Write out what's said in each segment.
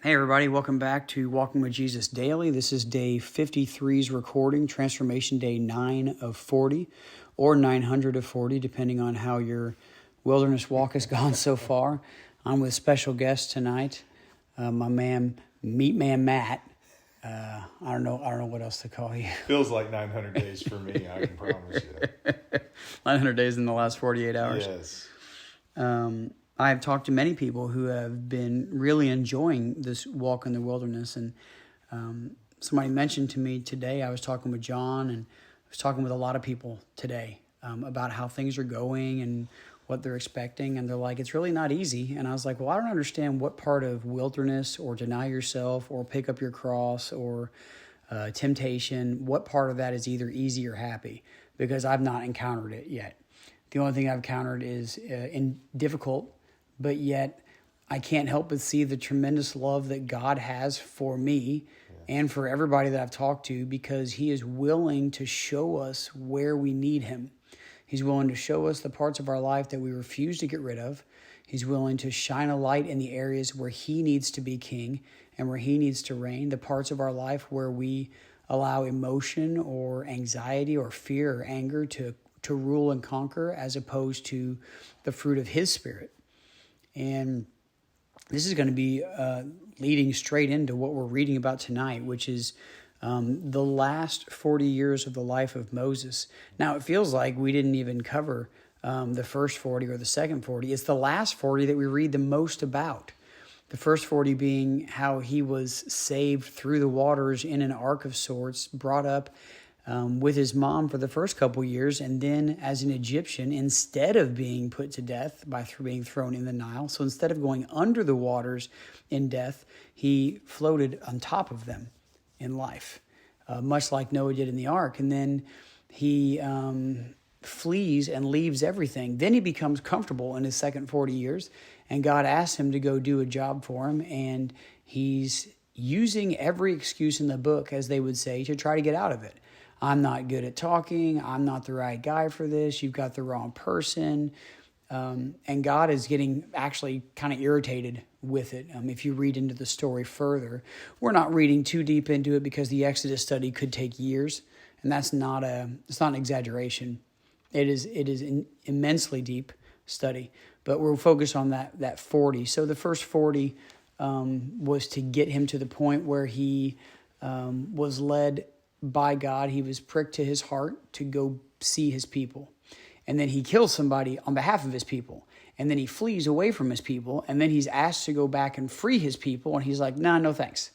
Hey everybody, welcome back to Walking with Jesus Daily. This is day 53's recording, Transformation Day 9 of 40, or 900 of 40, depending on how your wilderness walk has gone so far. I'm with special guest tonight, my Meat Man Matt. I don't know what else to call you. Feels like 900 days for me, I can promise you. 900 days in the last 48 hours. Yes. I've talked to many people who have been really enjoying this walk in the wilderness. And somebody mentioned to me today, I was talking with John, and I was talking with a lot of people today about how things are going and what they're expecting. And they're like, it's really not easy. And I was like, well, I don't understand what part of wilderness or deny yourself or pick up your cross or temptation, what part of that is either easy or happy, because I've not encountered it yet. The only thing I've encountered is difficult, but yet I can't help but see the tremendous love that God has for me and for everybody that I've talked to, because he is willing to show us where we need him. He's willing to show us the parts of our life that we refuse to get rid of. He's willing to shine a light in the areas where he needs to be king and where he needs to reign, the parts of our life where we allow emotion or anxiety or fear or anger to rule and conquer, as opposed to the fruit of his spirit. And this is going to be leading straight into what we're reading about tonight, which is the last 40 years of the life of Moses. Now, it feels like we didn't even cover the first 40 or the second 40. It's the last 40 that we read the most about. The first 40 being how he was saved through the waters in an ark of sorts, brought up with his mom for the first couple years, and then as an Egyptian, instead of being put to death by being thrown in the Nile, so instead of going under the waters in death, he floated on top of them in life, much like Noah did in the ark. And then he flees and leaves everything. Then he becomes comfortable in his second 40 years, and God asks him to go do a job for him, and he's using every excuse in the book, as they would say, to try to get out of it. I'm not good at talking. I'm not the right guy for this. You've got the wrong person. And God is getting actually kind of irritated with it. If you read into the story further, we're not reading too deep into it because the Exodus study could take years. And it's not an exaggeration. It is an immensely deep study. But we're focused on that 40. So the first 40 was to get him to the point where he was led by God. He was pricked to his heart to go see his people. And then he kills somebody on behalf of his people. And then he flees away from his people. And then he's asked to go back and free his people. And he's like, nah, no thanks.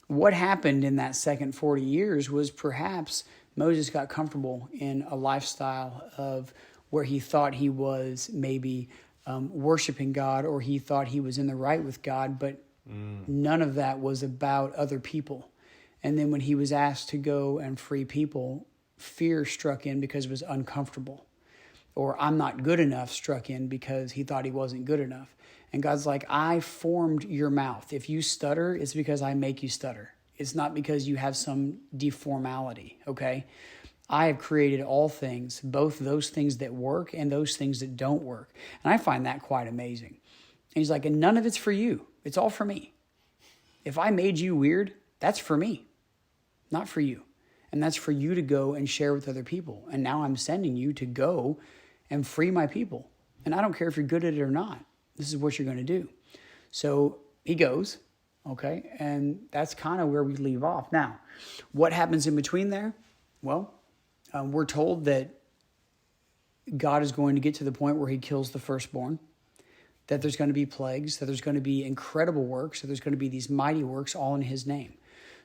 What happened in that second 40 years was perhaps Moses got comfortable in a lifestyle of where he thought he was maybe worshiping God, or he thought he was in the right with God, but none of that was about other people. And then when he was asked to go and free people, fear struck in because it was uncomfortable. Or I'm not good enough struck in because he thought he wasn't good enough. And God's like, I formed your mouth. If you stutter, it's because I make you stutter. It's not because you have some deformality, okay? I have created all things, both those things that work and those things that don't work. And I find that quite amazing. And he's like, and none of it's for you. It's all for me. If I made you weird, that's for me, not for you. And that's for you to go and share with other people. And now I'm sending you to go and free my people. And I don't care if you're good at it or not. This is what you're going to do. So he goes, okay? And that's kind of where we leave off. Now, what happens in between there? Well, we're told that God is going to get to the point where he kills the firstborn, that there's going to be plagues, that there's going to be incredible works, that there's going to be these mighty works all in his name.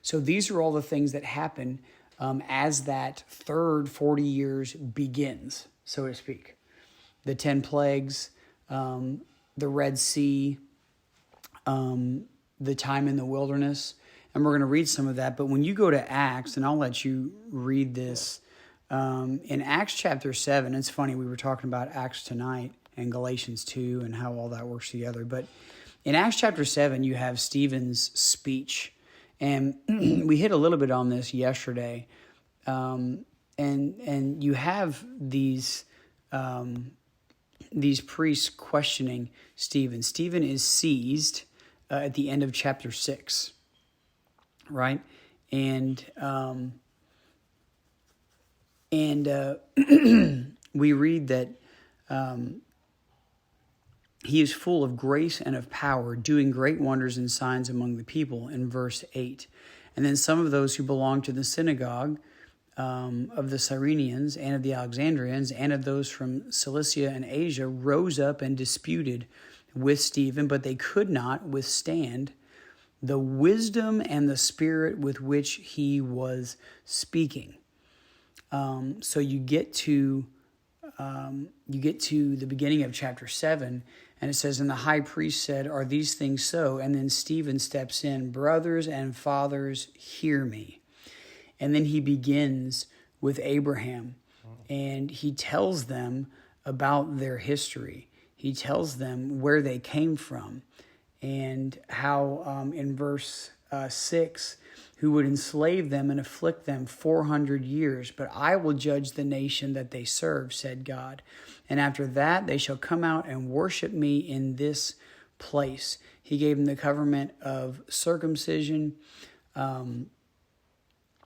So these are all the things that happen as that third 40 years begins, so to speak. The 10 plagues, the Red Sea, the time in the wilderness, and we're going to read some of that. But when you go to Acts, and I'll let you read this, in Acts chapter 7, it's funny, we were talking about Acts tonight and Galatians 2 and how all that works together. But in Acts chapter 7, you have Stephen's speech. And we hit a little bit on this yesterday. And you have these priests questioning Stephen. Stephen is seized at the end of chapter 6, right? And we read that he is full of grace and of power, doing great wonders and signs among the people, in verse 8. And then some of those who belonged to the synagogue of the Cyrenians and of the Alexandrians and of those from Cilicia and Asia rose up and disputed with Stephen, but they could not withstand the wisdom and the spirit with which he was speaking. So you get to the beginning of chapter 7, and it says, and the high priest said, are these things so? And then Stephen steps in, brothers and fathers, hear me. And then he begins with Abraham, and he tells them about their history. He tells them where they came from, and how in verse 6, who would enslave them and afflict them 400 years. But I will judge the nation that they serve, said God. And after that, they shall come out and worship me in this place. He gave them the covenant of circumcision. In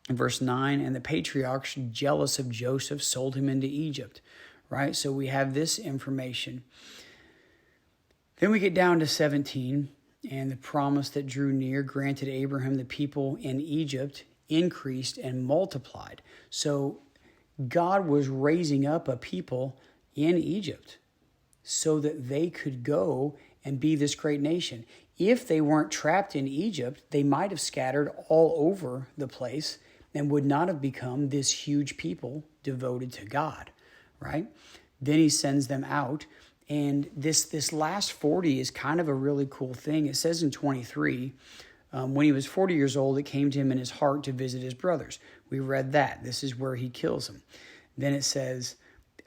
verse 9, and the patriarchs, jealous of Joseph, sold him into Egypt. Right? So we have this information. Then we get down to 17. And the promise that drew near granted Abraham the people in Egypt increased and multiplied. So God was raising up a people in Egypt so that they could go and be this great nation. If they weren't trapped in Egypt, they might have scattered all over the place and would not have become this huge people devoted to God, right? Then he sends them out. And this last 40 is kind of a really cool thing. It says in 23, when he was 40 years old, it came to him in his heart to visit his brothers. We read that. This is where he kills them. Then it says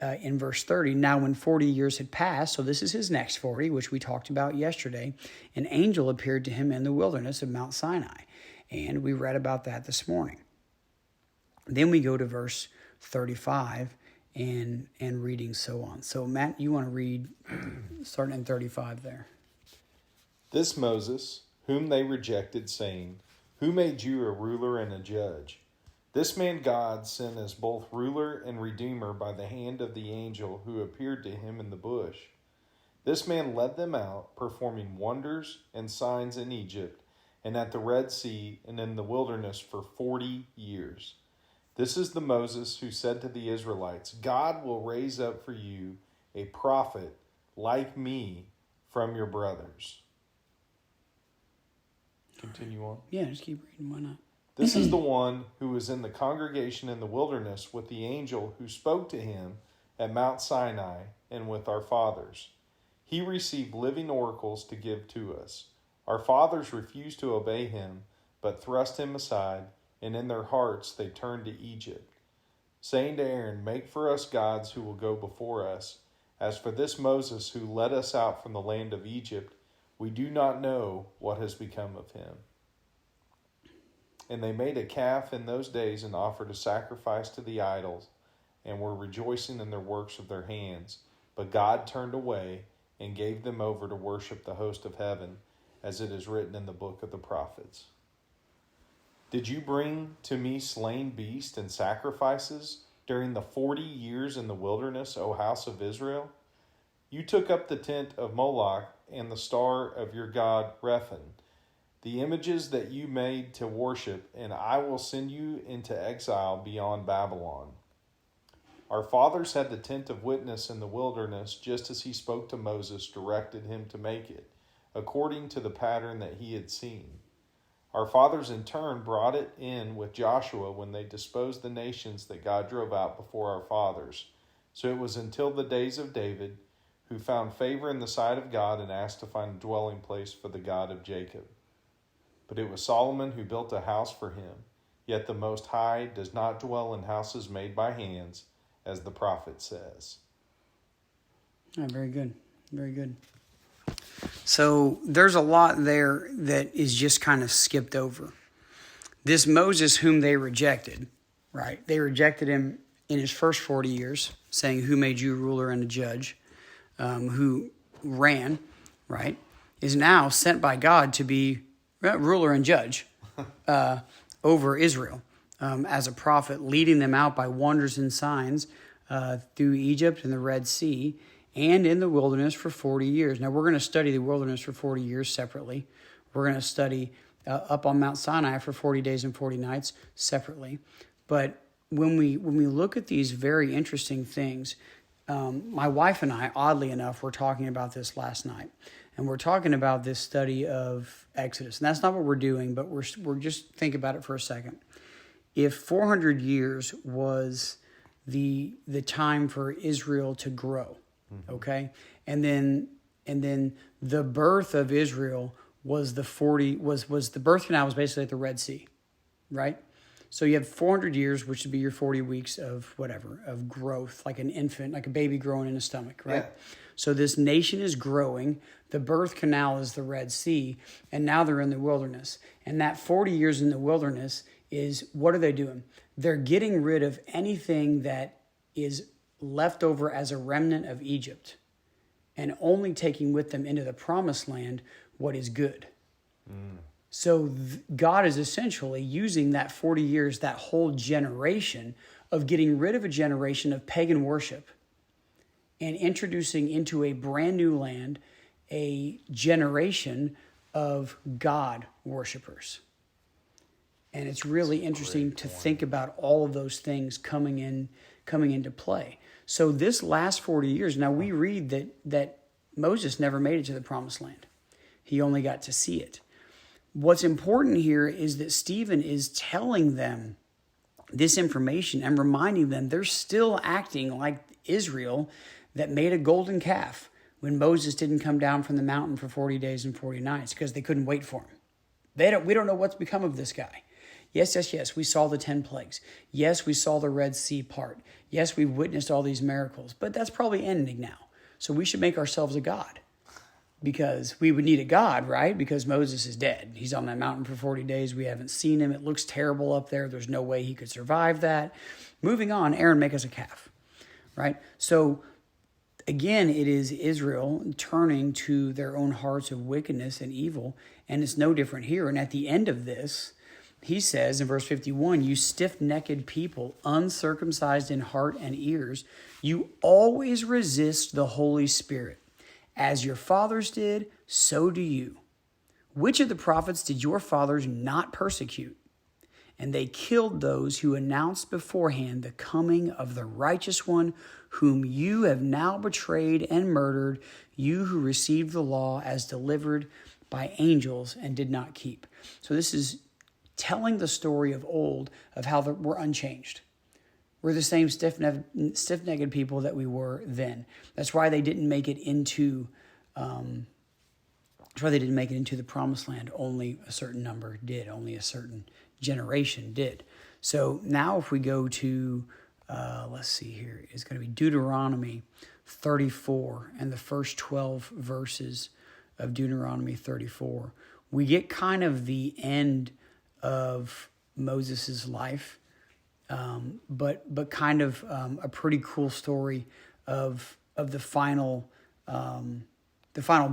in verse 30, now when 40 years had passed, so this is his next 40, which we talked about yesterday, an angel appeared to him in the wilderness of Mount Sinai. And we read about that this morning. Then we go to verse 35. And reading so on. So, Matt, you want to read starting in 35 there. This Moses, whom they rejected, saying, who made you a ruler and a judge? This man God sent as both ruler and redeemer by the hand of the angel who appeared to him in the bush. This man led them out, performing wonders and signs in Egypt, and at the Red Sea, and in the wilderness for 40 years. This is the Moses who said to the Israelites, God will raise up for you a prophet like me from your brothers. Continue on. Yeah, just keep reading. Why not? This is the one who was in the congregation in the wilderness with the angel who spoke to him at Mount Sinai and with our fathers. He received living oracles to give to us. Our fathers refused to obey him, but thrust him aside, and in their hearts they turned to Egypt, saying to Aaron, make for us gods who will go before us. As for this Moses who led us out from the land of Egypt, we do not know what has become of him. And they made a calf in those days and offered a sacrifice to the idols, and were rejoicing in their works of their hands. But God turned away and gave them over to worship the host of heaven, as it is written in the book of the prophets. Did you bring to me slain beasts and sacrifices during the 40 years in the wilderness, O house of Israel? You took up the tent of Moloch and the star of your god Rephan, the images that you made to worship, and I will send you into exile beyond Babylon. Our fathers had the tent of witness in the wilderness, just as he spoke to Moses, directed him to make it, according to the pattern that he had seen. Our fathers in turn brought it in with Joshua when they disposed the nations that God drove out before our fathers. So it was until the days of David, who found favor in the sight of God and asked to find a dwelling place for the God of Jacob. But it was Solomon who built a house for him. Yet the Most High does not dwell in houses made by hands, as the prophet says. Oh, very good. Very good. So there's a lot there that is just kind of skipped over. This Moses whom they rejected, right? They rejected him in his first 40 years, saying, who made you ruler and a judge, who ran, right? is now sent by God to be ruler and judge over Israel as a prophet, leading them out by wonders and signs through Egypt and the Red Sea and in the wilderness for 40 years. Now, we're going to study the wilderness for 40 years separately. We're going to study up on Mount Sinai for 40 days and 40 nights separately. But when we look at these very interesting things, my wife and I, oddly enough, were talking about this last night. And we're talking about this study of Exodus. And that's not what we're doing, but we're just think about it for a second. If 400 years was the time for Israel to grow, okay? And then the birth of Israel was the birth canal was basically at the Red Sea, right? So you have 400 years, which would be your 40 weeks of growth, like an infant, like a baby growing in a stomach, right? Yeah. So this nation is growing. The birth canal is the Red Sea, and now they're in the wilderness. And that 40 years in the wilderness is, what are they doing? They're getting rid of anything that is left over as a remnant of Egypt and only taking with them into the promised land what is good. So God is essentially using that 40 years, that whole generation, of getting rid of a generation of pagan worship and introducing into a brand new land a generation of God worshipers. And it's really interesting to think about all of those things coming into play. So this last 40 years, now we read that Moses never made it to the promised land. He only got to see it. What's important here is that Stephen is telling them this information and reminding them they're still acting like Israel that made a golden calf when Moses didn't come down from the mountain for 40 days and 40 nights because they couldn't wait for him. We don't know what's become of this guy. Yes, we saw the 10 plagues. Yes, we saw the Red Sea part. Yes, we've witnessed all these miracles, but that's probably ending now. So we should make ourselves a god because we would need a god, right? Because Moses is dead. He's on that mountain for 40 days. We haven't seen him. It looks terrible up there. There's no way he could survive that. Moving on, Aaron, make us a calf, right? So again, it is Israel turning to their own hearts of wickedness and evil, and it's no different here. And at the end of this, he says in verse 51, you stiff-necked people, uncircumcised in heart and ears, you always resist the Holy Spirit. As your fathers did, so do you. Which of the prophets did your fathers not persecute? And they killed those who announced beforehand the coming of the righteous one, whom you have now betrayed and murdered, you who received the law as delivered by angels and did not keep. So this is telling the story of old of how we're unchanged. We're the same stiff-necked people that we were then. That's why they didn't make it into. That's why they didn't make it into the promised land. Only a certain number did. Only a certain generation did. So now, if we go to, let's see here, it's going to be Deuteronomy 34 and the first 12 verses of Deuteronomy 34. We get kind of the end of Moses' life, but kind of a pretty cool story of the final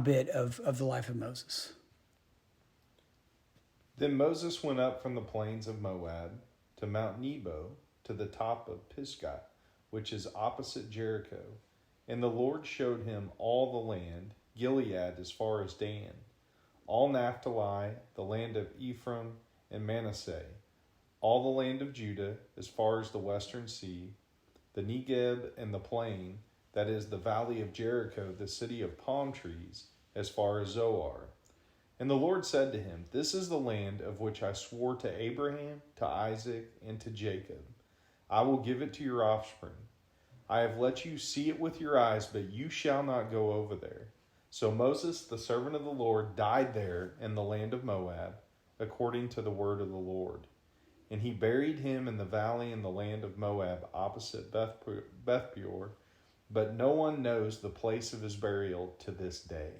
bit of the life of Moses. Then Moses went up from the plains of Moab to Mount Nebo to the top of Pisgah, which is opposite Jericho. And the Lord showed him all the land, Gilead as far as Dan, all Naphtali, the land of Ephraim and Manasseh, all the land of Judah as far as the western sea, the Negeb and the plain, that is the valley of Jericho, the city of palm trees, as far as Zoar. And the Lord said to him, this is the land of which I swore to Abraham, to Isaac, and to Jacob. I will give it to your offspring. I have let you see it with your eyes, but you shall not go over there. So Moses, the servant of the Lord, died there in the land of Moab, according to the word of the Lord. And he buried him in the valley in the land of Moab, opposite Beth Peor, but no one knows the place of his burial to this day.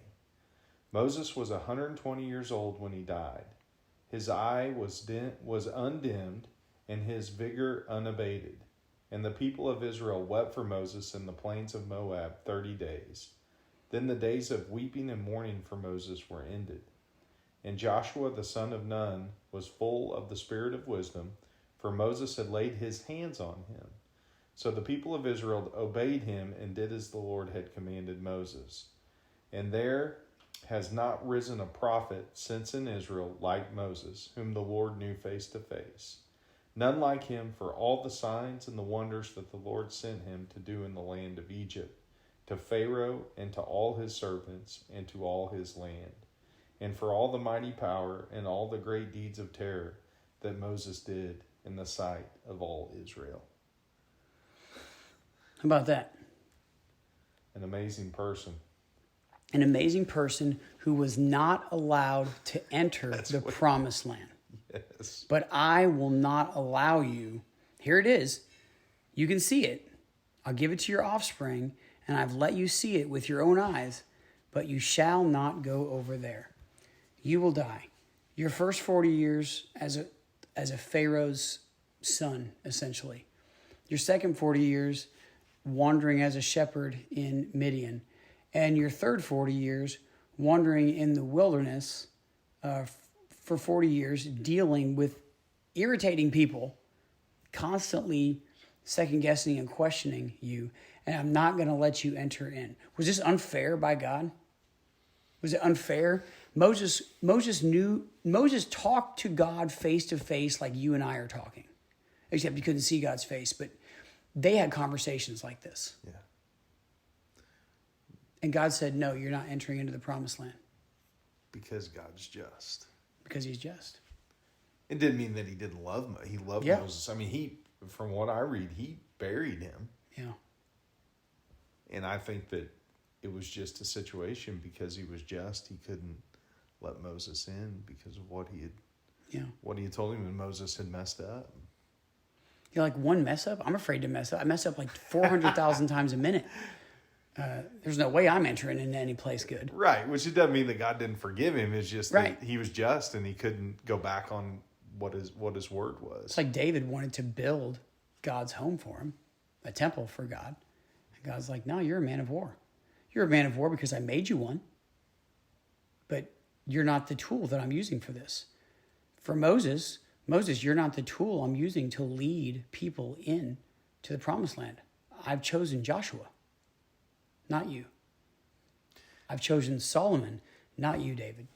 Moses was 120 years old when he died. His eye was undimmed, and his vigor unabated. And the people of Israel wept for Moses in the plains of Moab 30 days. Then the days of weeping and mourning for Moses were ended. And Joshua the son of Nun was full of the spirit of wisdom, for Moses had laid his hands on him. So the people of Israel obeyed him and did as the Lord had commanded Moses. And there has not risen a prophet since in Israel like Moses, whom the Lord knew face to face. None like him for all the signs and the wonders that the Lord sent him to do in the land of Egypt, to Pharaoh and to all his servants and to all his land, and for all the mighty power and all the great deeds of terror that Moses did in the sight of all Israel. How about that? An amazing person. An amazing person who was not allowed to enter the promised land. Yes. But I will not allow you. Here it is. You can see it. I'll give it to your offspring, and I've let you see it with your own eyes, but you shall not go over there. You will die. Your first 40 years as a Pharaoh's son, essentially. Your second 40 years wandering as a shepherd in Midian. And your third 40 years wandering in the wilderness for 40 years, dealing with irritating people, constantly second-guessing and questioning you, and I'm not going to let you enter in. Was this unfair by God? Was it unfair? Moses talked to God face to face like you and I are talking, except you couldn't see God's face, but they had conversations like this. Yeah. And God said, no, you're not entering into the promised land. Because God's just. Because he's just. It didn't mean that he didn't love him. He loved Moses. I mean, from what I read, he buried him. Yeah. And I think that it was just a situation because he was just. He couldn't let Moses in because of what he had told him when Moses had messed up. You're like, one mess up? I'm afraid to mess up. I mess up like 400,000 times a minute. There's no way I'm entering into any place good. Right, which it doesn't mean that God didn't forgive him. It's just that he was just and he couldn't go back on what his word was. It's like David wanted to build God's home for him, a temple for God. And God's like, no, you're a man of war. You're a man of war because I made you one. But you're not the tool that I'm using for this. For Moses, you're not the tool I'm using to lead people in to the promised land. I've chosen Joshua, not you. I've chosen Solomon, not you, David.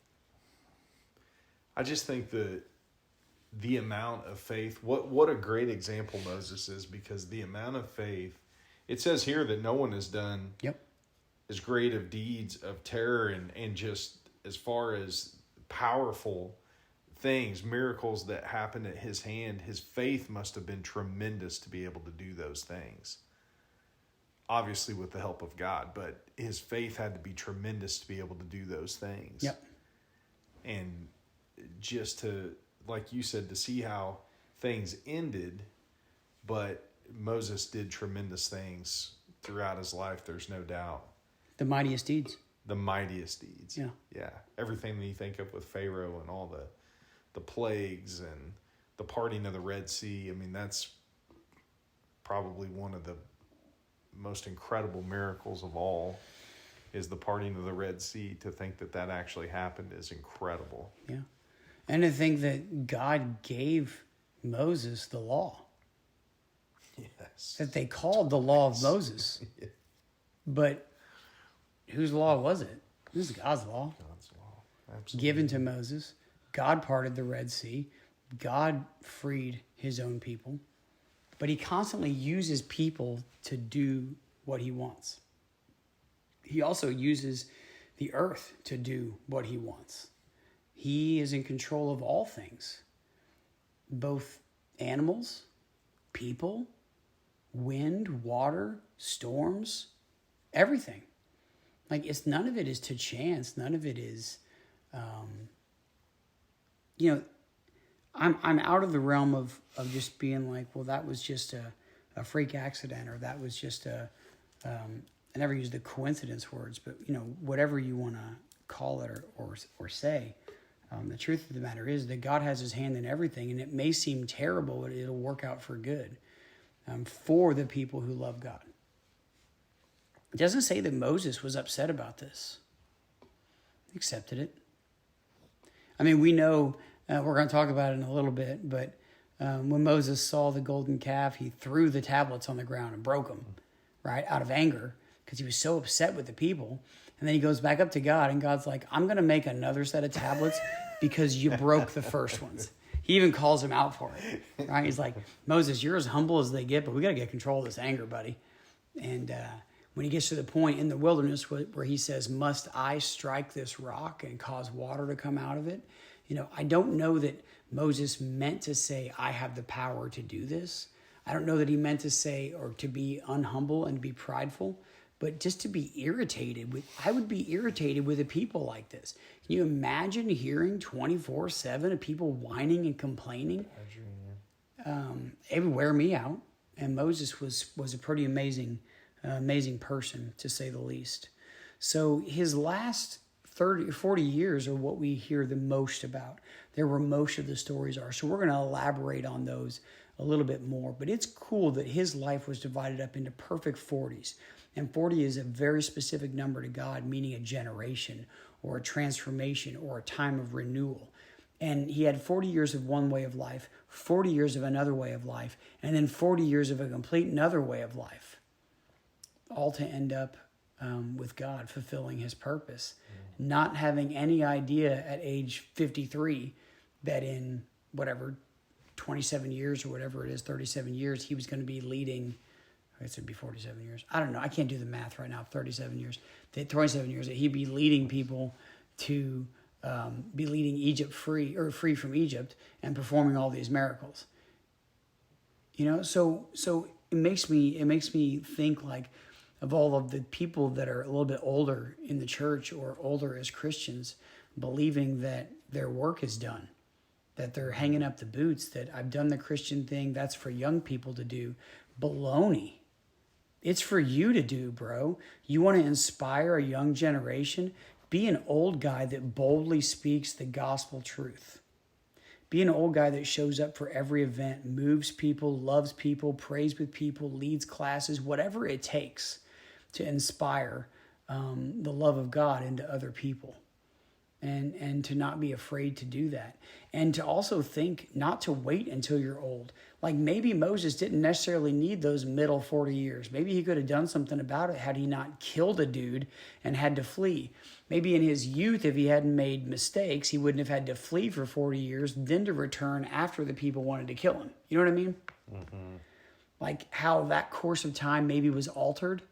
I just think that the amount of faith, what a great example Moses is, because the amount of faith, it says here that no one has done as great of deeds of terror and just as far as powerful things, miracles that happened at his hand. His faith must have been tremendous to be able to do those things. Obviously with the help of God, but his faith had to be tremendous to be able to do those things. Yep. And just to, like you said, to see how things ended, but Moses did tremendous things throughout his life, there's no doubt. The mightiest deeds. The mightiest deeds. Yeah. Yeah. Everything that you think of with Pharaoh and all the plagues and the parting of the Red Sea. I mean, that's probably one of the most incredible miracles of all, is the parting of the Red Sea. To think that actually happened is incredible. Yeah. And to think that God gave Moses the law. Yes. That they called the law of Moses. Yeah. But whose law was it? It was God's law. God's law. Absolutely. Given to Moses. God parted the Red Sea. God freed his own people. But he constantly uses people to do what he wants. He also uses the earth to do what he wants. He is in control of all things. Both animals, people, wind, water, storms, everything. Like, it's none of it is to chance. None of it is, I'm out of the realm of just being like, well, that was just a freak accident, or that was just I never use the coincidence words, but whatever you want to call it or say. The truth of the matter is that God has his hand in everything, and it may seem terrible, but it'll work out for good for the people who love God. It doesn't say that Moses was upset about this. He accepted it. I mean, we know, we're going to talk about it in a little bit, but when Moses saw the golden calf, he threw the tablets on the ground and broke them, right, out of anger, because he was so upset with the people. And then he goes back up to God, and God's like, I'm going to make another set of tablets because you broke the first ones. He even calls him out for it, right? He's like, Moses, you're as humble as they get, but we got to get control of this anger, buddy. And when he gets to the point in the wilderness where he says, must I strike this rock and cause water to come out of it? You know, I don't know that Moses meant to say, I have the power to do this. I don't know that he meant to say, or to be unhumble and to be prideful, but just to be irritated with. I would be irritated with a people like this. Can you imagine hearing 24/7 of people whining and complaining? It would wear me out. And Moses was a pretty amazing person, to say the least. So his last 30 or 40 years are what we hear the most about. They're where most of the stories are. So we're going to elaborate on those a little bit more. But it's cool that his life was divided up into perfect 40s. And 40 is a very specific number to God, meaning a generation or a transformation or a time of renewal. And he had 40 years of one way of life, 40 years of another way of life, and then 40 years of a complete another way of life, all to end up with God fulfilling his purpose, not having any idea at age 53 that in whatever 27 years or whatever it is, 37 years, he was going to be leading. I guess it'd be 47 years. I don't know. I can't do the math right now. 37 years, 27 years that he'd be leading people to be leading Egypt free from Egypt and performing all these miracles. You know, so it makes me think like of all of the people that are a little bit older in the church or older as Christians, believing that their work is done, that they're hanging up the boots, that I've done the Christian thing, that's for young people to do. Baloney. It's for you to do, bro. You want to inspire a young generation? Be an old guy that boldly speaks the gospel truth. Be an old guy that shows up for every event, moves people, loves people, prays with people, leads classes, whatever it takes to inspire the love of God into other people. And to not be afraid to do that. And to also think not to wait until you're old. Like maybe Moses didn't necessarily need those middle 40 years. Maybe he could have done something about it had he not killed a dude and had to flee. Maybe in his youth, if he hadn't made mistakes, he wouldn't have had to flee for 40 years, then to return after the people wanted to kill him. You know what I mean? Mm-hmm. Like how that course of time maybe was altered,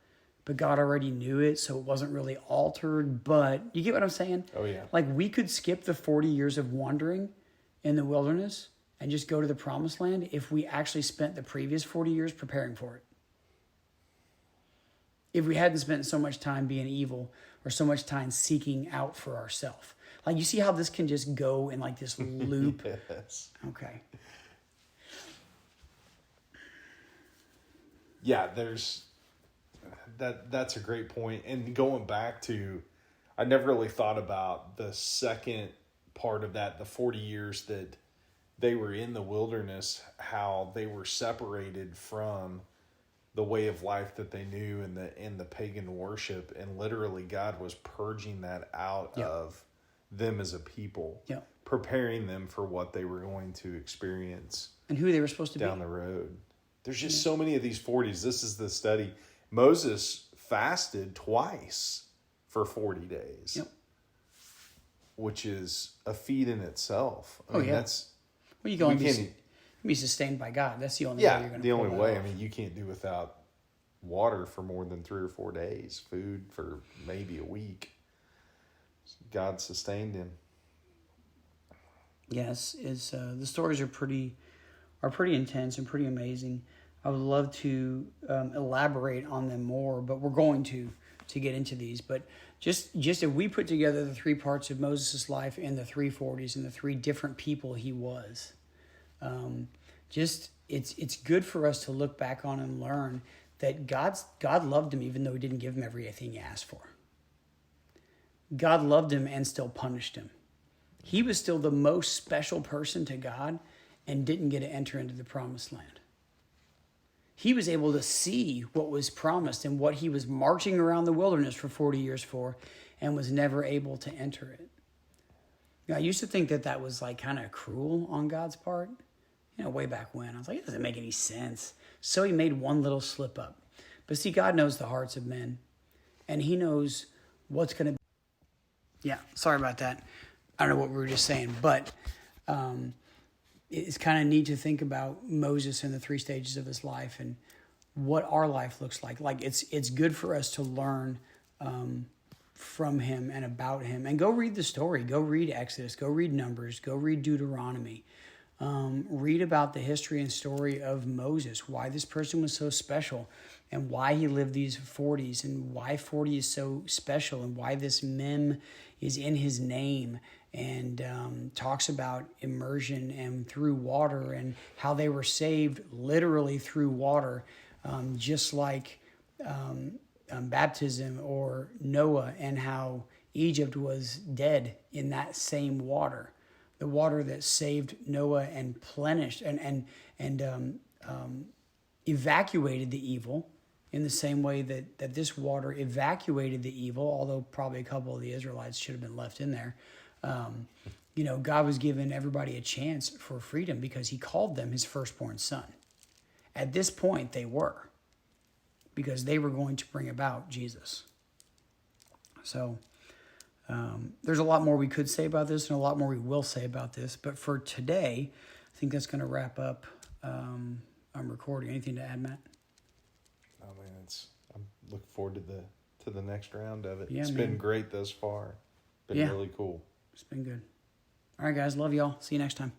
but God already knew it, so it wasn't really altered. But you get what I'm saying? Oh, yeah. Like we could skip the 40 years of wandering in the wilderness and just go to the promised land if we actually spent the previous 40 years preparing for it. If we hadn't spent so much time being evil or so much time seeking out for ourselves. Like you see how this can just go in like this loop? Yes. Okay. Yeah, that's a great point. And going back to, I never really thought about the second part of that, the 40 years that they were in the wilderness, how they were separated from the way of life that they knew in the pagan worship, and literally God was purging that out of them as a people, preparing them for what they were going to experience and who they were supposed to down the road. There's just so many of these 40s. This is the study. Moses fasted twice for 40 days, which is a feat in itself. I mean, that's... Well, you can only be sustained by God. That's the only way you're going to the only way. I mean, you can't do without water for more than 3 or 4 days, food for maybe a week. God sustained him. Yes, the stories are pretty intense and pretty amazing. I would love to elaborate on them more, but we're going to get into these. But just if we put together the 3 parts of Moses' life in the 3 40s and the 3 different people he was, it's good for us to look back on and learn that God loved him even though he didn't give him everything he asked for. God loved him and still punished him. He was still the most special person to God and didn't get to enter into the promised land. he was able to see what was promised and what he was marching around the wilderness for 40 years for, and was never able to enter it. I used to think that was like kind of cruel on God's part, way back when. I was like, it doesn't make any sense. So he made one little slip up. But see, God knows the hearts of men, and he knows what's going to be. Yeah, sorry about that. I don't know what we were just saying, but it's kind of neat to think about Moses and the 3 stages of his life and what our life looks like. Like it's good for us to learn from him and about him. And go read the story. Go read Exodus. Go read Numbers. Go read Deuteronomy. Read about the history and story of Moses, why this person was so special and why he lived these 40s and why 40 is so special and why this mem is in his name, and talks about immersion and through water and how they were saved literally through water, just like baptism or Noah, and how Egypt was dead in that same water. The water that saved Noah and plenished and evacuated the evil in the same way that this water evacuated the evil, although probably a couple of the Israelites should have been left in there. God was giving everybody a chance for freedom because he called them his firstborn son. At this point, they were, because they were going to bring about Jesus. So there's a lot more we could say about this and a lot more we will say about this. But for today, I think that's going to wrap up. I'm recording. Anything to add, Matt? Oh man, I'm looking forward to the next round of it. Yeah, it's been great thus far. Been really cool. It's been good. All right, guys. Love y'all. See you next time.